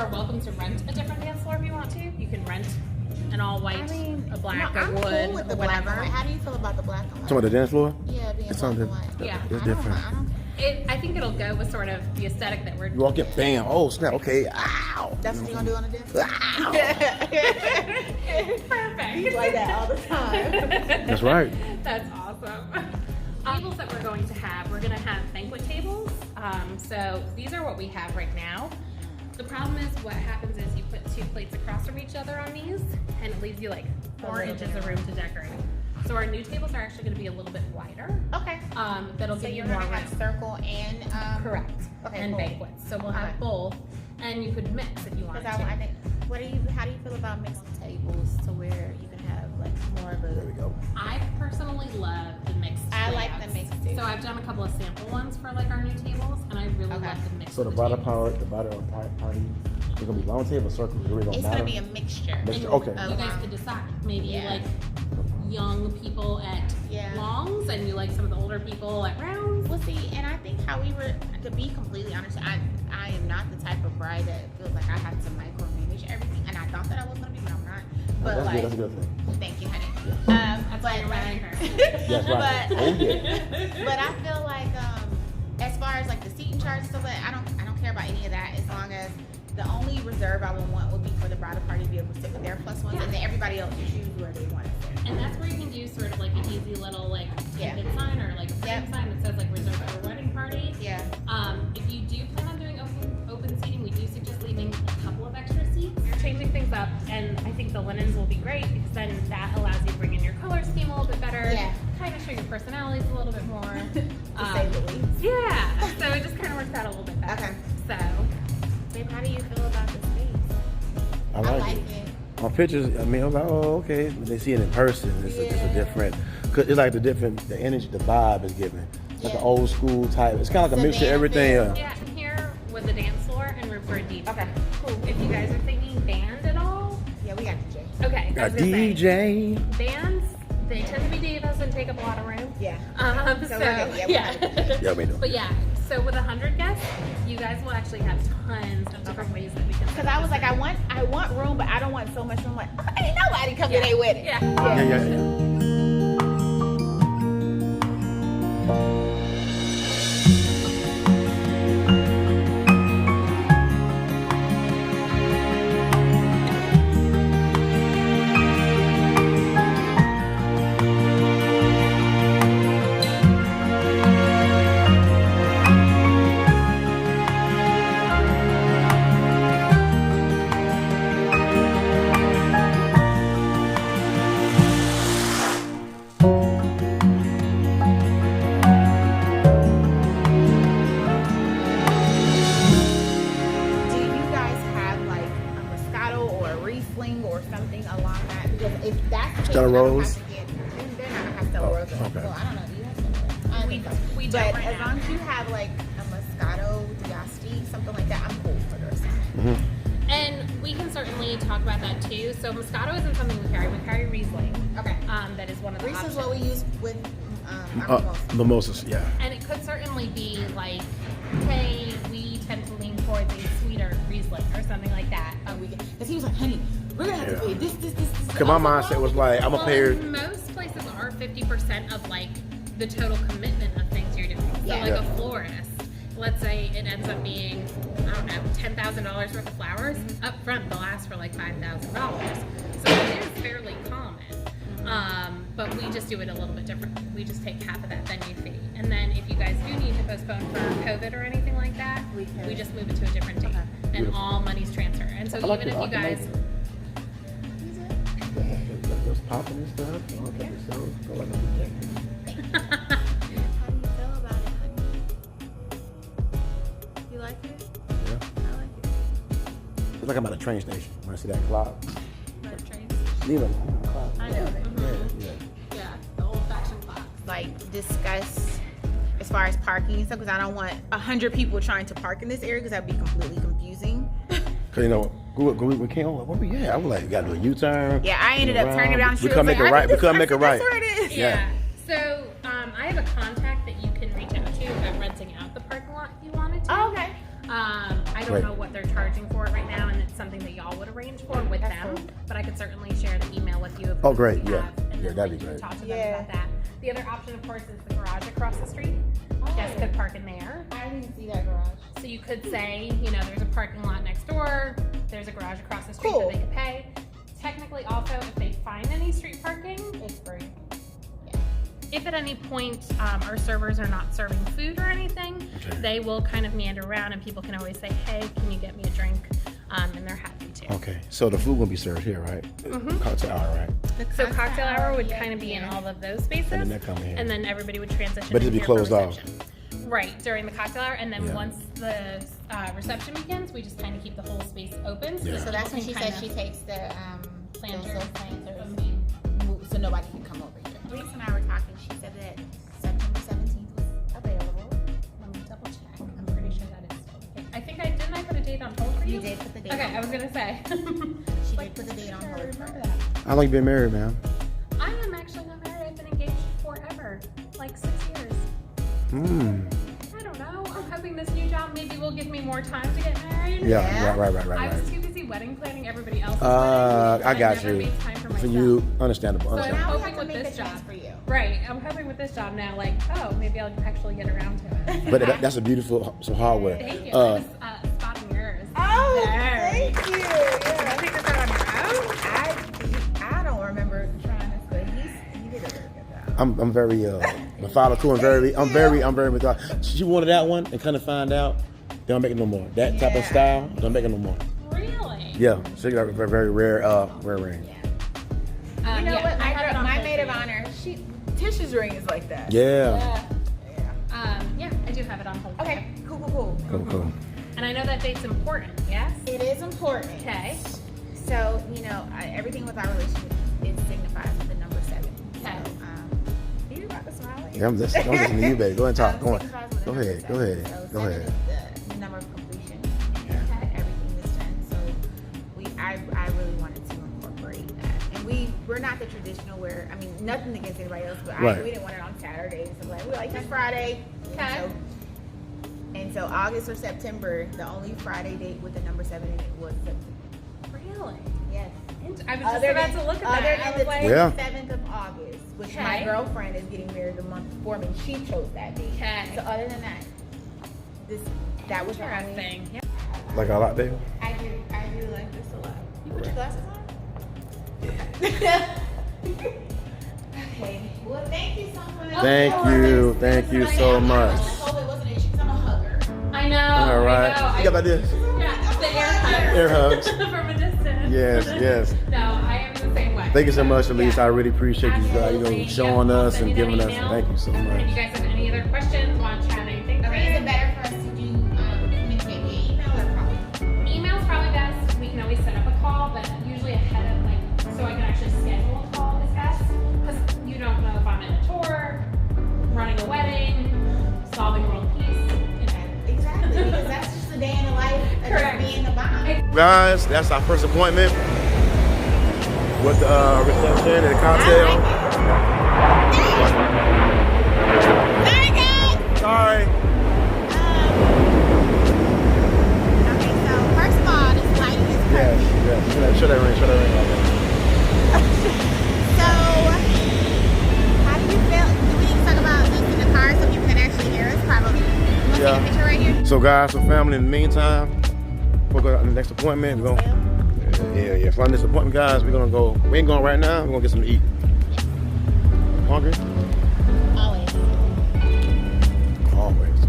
are welcome to rent a different dance floor if you want to. You can rent an all white, a black, a wood, cool with the black whatever. and white. How do you feel about the black and white? Talking about the dance floor? Yeah, being It's black and something. white. Yeah. It's different. I think it'll go with sort of the aesthetic that we're You walk in, bam, oh snap, okay, ow. That's what you're gonna do on a dance floor? Ow. Perfect. He's like that all the time. That's right. That's awesome. Tables that we're going to have, we're going to have banquet tables. So these are what we have right now. The problem is what happens is you put 2 plates across from each other on these, and it leaves you like 4 inches of room to decorate. So our new tables are actually going to be a little bit wider. Okay. That'll So give you you're more gonna room. have circle and Correct. Okay, and cool. banquets. So we'll have both, and you could mix if you wanted Because to. I think, how do you feel about mixed tables to where you can have like more of There we a? go. I personally love the mixed. I like layouts. the mixed too. So I've done a couple of sample ones for like our new tables, and I really Okay. love the mixed. So the bottom part, the bottom party, it's gonna be round table, circle, it really don't It's matter. gonna be a mixture. Mixture, And okay. You guys could decide. Maybe you Yeah. like young people at Yeah. longs, and you like some of the older people at rounds. Well, see, and I think how we were, to be completely honest, I am not the type of bride that feels like I have to micromanage everything, and I thought that I was gonna be, but I'm not. But That's like, good, that's a good thing. thank you, honey. That's why But you're marrying her. That's right. But, Oh yeah. but I feel like, as far as like the seating charts and stuff, like, I don't care about any of that as long as the only reserve I would want would be for the bridal party to be able to sit with their plus ones, and then everybody else to choose where they want to sit. And that's where you can do sort of like an easy little like Yeah. tinted sign or like a frame Yep. sign that says like reserved for wedding party. Yeah. If you do plan on doing open seating, we do suggest leaving a couple of extra seats. You're changing things up, and I think the linens will be great because then that allows you to bring in your color scheme a little bit better. Yeah. Kind of show your personalities a little bit more. To say the least. Yeah. So it just kind of works out a little bit better. Okay. So. Babe, how do you feel about the space? I like it. On pictures, I mean, I'm like, oh, okay. When they see it in person, it's a different, cause it's like the energy, the vibe is given. Like an old school type. It's kind of like a mixture of everything. Yeah, here with the dance floor and room for a DJ. Okay, cool. If you guys are thinking band at all, Yeah, we got DJ. okay. I A was gonna say, DJ. bands, they tend to be divas and take up a lot of room. Yeah. So, we're good. Yeah, Yeah, we know. But yeah, so with 100 guests, you guys will actually have tons of different ways that we can. Because I was like, I want room, but I don't want so much room. Like, ain't nobody come to their wedding. Yeah. Yeah. Do you guys have like a Moscato or a Riesling or something along that? Because if that's the case, Stella then I would Rose? have to get, they're not gonna have Stella Rose. okay. Well, I don't know. Do you have Stella Rose? I don't think so. we But don't right as now. long as you have like a Moscato D'Asti, something like that, I'm cool for the rest of it. And we can certainly talk about that too. So Moscato isn't something we carry. We carry Riesling. Okay. That is one of the Reese options. is what we use with our mimosas. Mimosas, yeah. And it could certainly be like, hey, we tend to lean towards a sweeter Riesling or something like that. Because he was like, honey, we're gonna have to pay this. Cause my mindset was like, I'm a pair. Most places are 50% of like the total commitment of things you're doing. So Yeah. like a florist, let's say it ends up being, I don't know, $10,000 worth of flowers. Up front, they'll ask for like $5,000. So it is fairly common. But we just do it a little bit different. We just take half of that venue fee. And then if you guys do need to postpone for COVID or anything like that, we just move it to a different date. And all money's transferred. And so I like even it. if you I like guys... Those popping and stuff. All that stuff. Go like a bouquet. How do you feel about it, honey? You like it? Yeah. I like it. It's like I'm at a train station. When I see that clock, leave it. Clock. I know. Yeah. Yeah, the old-fashioned clock. Like discuss as far as parking and stuff, because I don't want 100 people trying to park in this area because that'd be completely confusing. Cause you know, we came on. Where we at? I was like, you gotta do a U-turn. Yeah, I ended up turning down. We couldn't make it right. We couldn't make it right. That's where it is. Yeah. So I have a contact that you can reach out to about renting out the parking lot if you wanted to. Oh, okay. I I don't Right. know what they're charging for it right now, and it's something that y'all would arrange for with That's them. cool. But I could certainly share the email with you. Of Oh, who great, we yeah. have, and Yeah, then that'd you be can great. talk to them Yeah. about that. The other option, of course, is the garage across the street. Guests could park in there. I didn't even see that garage. So you could say, you know, there's a parking lot next door, there's a garage across the street Cool. that they could pay. Technically, also, if they find any street parking, It's free. if at any point our servers are not serving food or anything, Okay. they will kind of meander around, and people can always say, hey, can you get me a drink? And they're happy to. Okay, so the food gonna be served here, right? Mhm. Cocktail hour, right? So cocktail hour would yeah, kind of be in yeah. all of those spaces, And then they come here. and then everybody would transition. But it'd in be here for closed off. reception. Right, during the cocktail hour, and then Yeah. once the reception begins, we just kind of keep the whole space open. Yeah. So that's when she people says can she kind takes the Planters. those planters, of- so nobody can come over here. Reese and I were talking. She said that September 17th was available. Let me double check. I'm pretty sure that is still the case. I think didn't I put a date on hold for you? You did put the date. Okay, on I was gonna say. She did put the date on I hold. remember that. How long you been married, man? I am actually not married. I've been engaged forever, like 6 years. Hmm. I don't know. I'm hoping this new job maybe will give me more time to get married. Yeah, Yeah. right. I was too busy wedding planning everybody else's I wedding. got never you. made time for For myself. you, understandable. So I'm understandable. Now we hoping have to with make this a chance job. for you. Right. I'm hoping with this job now, like, oh, maybe I'll actually get around to it. But that's a beautiful, some hardware. Thank you. I was spotting yours. Oh, There. thank you. Did you Yeah. take this out on your own? I don't remember trying this, but he did a very good job. I'm very methodical and I'm very methodical. She wanted that one and kind of find out. They don't make it no more. That type of Yeah. style, don't make it no more. Really? Yeah, she got a very rare ring. You know yeah, what? I have it on My hold maid for of you. honor, Tish's ring is like that. Yeah. Yeah, I do have it on hold. for Okay, you. cool. Cool. And I know that date's important, yes? It is important. Okay. So, you know, everything with our relationship is signified with the number 7. Okay. So, you're about to smile. Yeah, I'm listening to you, baby. Go ahead and talk. Go Signifies with the on. number Go 7. ahead. So Go 7 ahead. is the number of completion. Yeah. That everything is done. So I really wanted to incorporate that. And we're not the traditional where, I mean, nothing against anybody else, but Right. we didn't want it on Saturdays. So like, we like this Friday. Okay. And so August or September, the only Friday date with the number 7 in it was September. Really? Yes. I was just about to look at Other that. I than was the like, Yeah. 27th of August, which my Okay. girlfriend is getting married the month before me. She chose that date. Okay. So other than that, that was the only. Interesting. Yeah. Like a lot, baby. I do like this a lot. You put your glasses on? Okay. Well, thank you so much. Thank you so much. I hope it wasn't an issue 'cause I'm a hugger. I know. All right. I know. You got about this? Yeah, the air hugs. Air hugs. From a distance. Yes. No, I am the same way. Thank you so much, Elise. I really appreciate you guys, Absolutely. showing Yeah, I'll us send and you giving that us. email. Thank you so If you much. guys have any other questions, want to chat anything, Okay, is it better for us to do communicate via email or call? Email's probably best. We can always set up a call, but usually ahead of so I can actually schedule a call is best. Because you don't know if I'm in a tour, running a wedding, solving world peace. Exactly, because that's just a day in the life of Correct. just being a bomb. Guys, that's our first appointment with the reception and the cocktail. Sorry, guys. Sorry. Okay, so first of all, this lighting is perfect. Yes. Show that ring. So, how do you feel? Do we need to talk about this in the car so people can actually hear us? Probably. You want to take a picture right here? So, guys, so family, in the meantime, we'll go to the next appointment. We're gonna, yeah. For this appointment, guys, we're gonna go. We ain't going right now. We're gonna get something to eat. Hungry? Always. Always.